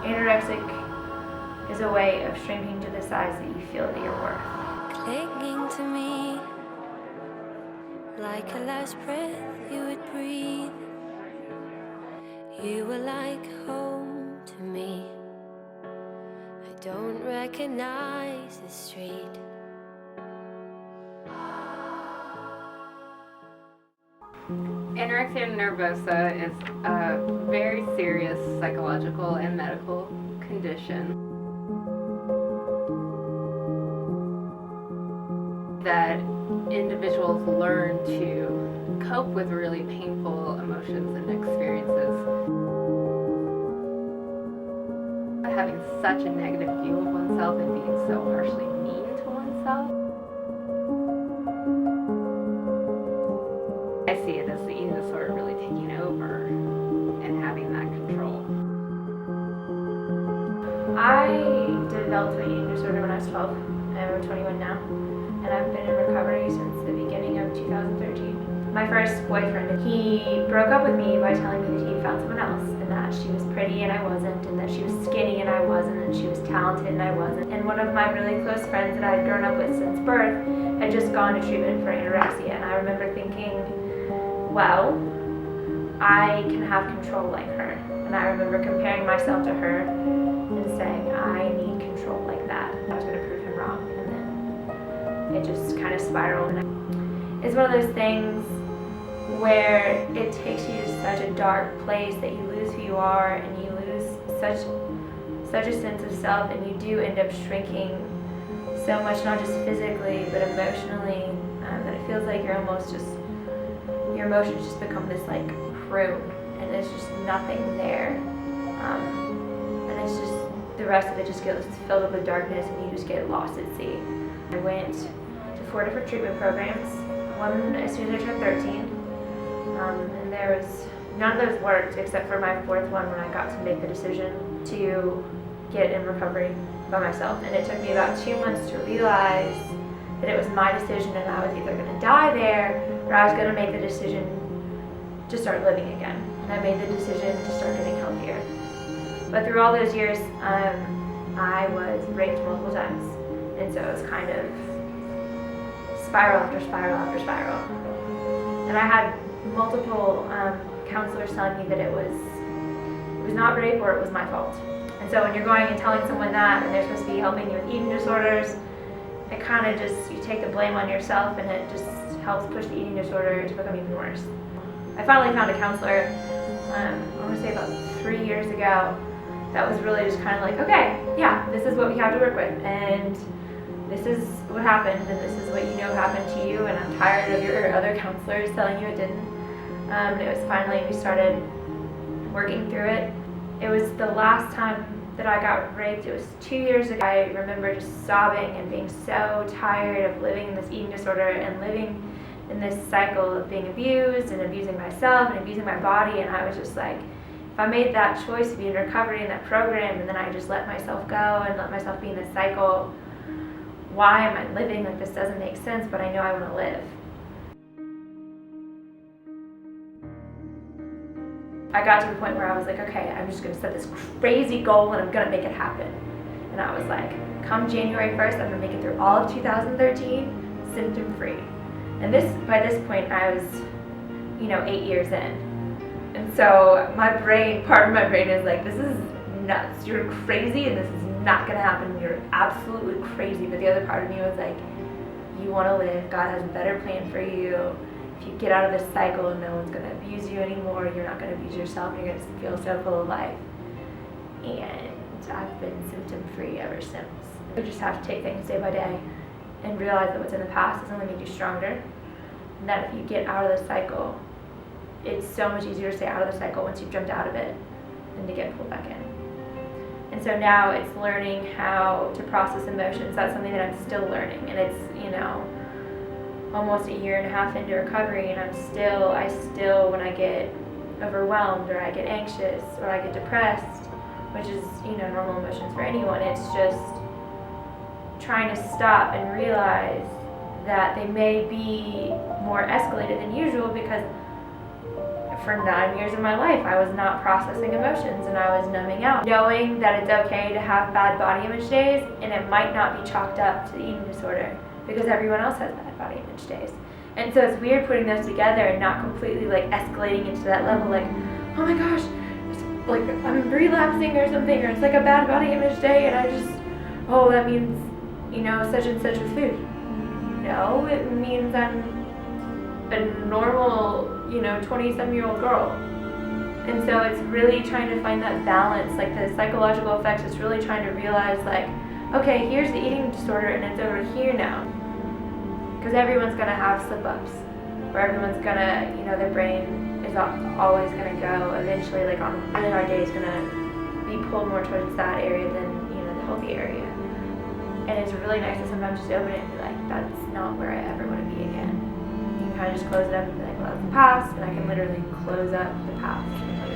Anorexic is a way of shrinking to the size that you feel that you're worth. Clinging to me like a last breath you would breathe. You were like home to me. I don't recognize the street. Anorexia nervosa is a very serious psychological and medical condition that individuals learn to cope with really painful emotions and experiences. Having such a negative view of oneself and being so harshly mean to oneself. I see it as the eating disorder really taking over and having that control. I developed an eating disorder when I was 12, and I'm 21 now, and I've been in recovery since the beginning of 2013. My first boyfriend, he broke up with me by telling me that he found someone else, and that she was pretty and I wasn't, and that she was skinny and I wasn't, and she was talented and I wasn't. And one of my really close friends that I had grown up with since birth had just gone to treatment for anorexia, and I remember thinking, well, I can have control like her. And I remember comparing myself to her and saying, I need control like that. I was going to prove him wrong. And then it just kind of spiraled. It's one of those things where it takes you to such a dark place that you lose who you are, and you lose such a sense of self, and you do end up shrinking so much, not just physically, but emotionally, that it feels like your emotions just become this like prune, and there's just nothing there, and it's just the rest of it just gets filled up with darkness, and you just get lost at sea. I went to 4 different treatment programs, one as soon as I turned 13, and there was none of those worked except for my 4th one, when I got to make the decision to get in recovery by myself. And it took me about 2 months to realize that it was my decision, and I was either going to die there or I was going to make the decision to start living again. And I made the decision to start getting healthier. But through all those years, I was raped multiple times, and so it was kind of spiral after spiral after spiral. And I had multiple counselors telling me that it was not rape, or it was my fault. And so when you're going and telling someone that, and they're supposed to be helping you with eating disorders, it kind of just, you take the blame on yourself, and it just helps push the eating disorder to become even worse. I finally found a counselor, I want to say about 3 years ago, that was really just kind of like, okay, yeah, this is what we have to work with, and this is what happened, and this is what you know happened to you, and I'm tired of your other counselors telling you it didn't. And it was finally, we started working through it. It was the last time that I got raped. It was 2 years ago. I remember just sobbing and being so tired of living in this eating disorder and living in this cycle of being abused and abusing myself and abusing my body. And I was just like, if I made that choice to be in recovery in that program, and then I just let myself go and let myself be in this cycle, why am I living? Like, this doesn't make sense, but I know I want to live. I got to the point where I was like, okay, I'm just going to set this crazy goal and I'm going to make it happen. And I was like, come January 1st, I'm going to make it through all of 2013 symptom-free. And by this point, I was, 8 years in. And so part of my brain is like, this is nuts. You're crazy, and this is not going to happen. You're absolutely crazy. But the other part of me was like, you want to live. God has a better plan for you. If you get out of this cycle, no one's going to abuse you anymore. You're not going to abuse yourself. You're going to feel so full of life. And I've been symptom-free ever since. You just have to take things day by day and realize that what's in the past is only made you stronger. And that if you get out of the cycle, it's so much easier to stay out of the cycle once you've jumped out of it than to get pulled back in. And so now it's learning how to process emotions. That's something that I'm still learning. And it's, almost a year and a half into recovery, and I still, when I get overwhelmed, or I get anxious, or I get depressed, which is, normal emotions for anyone, it's just trying to stop and realize that they may be more escalated than usual, because for 9 years of my life, I was not processing emotions and I was numbing out. Knowing that it's okay to have bad body image days and it might not be chalked up to the eating disorder because everyone else has bad body image days. And so it's weird putting those together and not completely like escalating into that level like, oh my gosh, it's like I'm relapsing or something, or it's like a bad body image day and I just, oh, that means, you know, such and such with food. No, it means I'm a normal, you know, 20-some-year-old girl. And so it's really trying to find that balance, like the psychological effects. It's really trying to realize like, okay, here's the eating disorder and it's over here now. Because everyone's gonna have slip-ups, or everyone's gonna, you know, their brain is always gonna go eventually, like on really hard days, gonna be pulled more towards that area than, you know, the healthy area. And it's really nice to sometimes just open it and be like, that's not where I ever want to be again. You can kind of just close it up and be like, well, that's the past, and I can literally close up the past and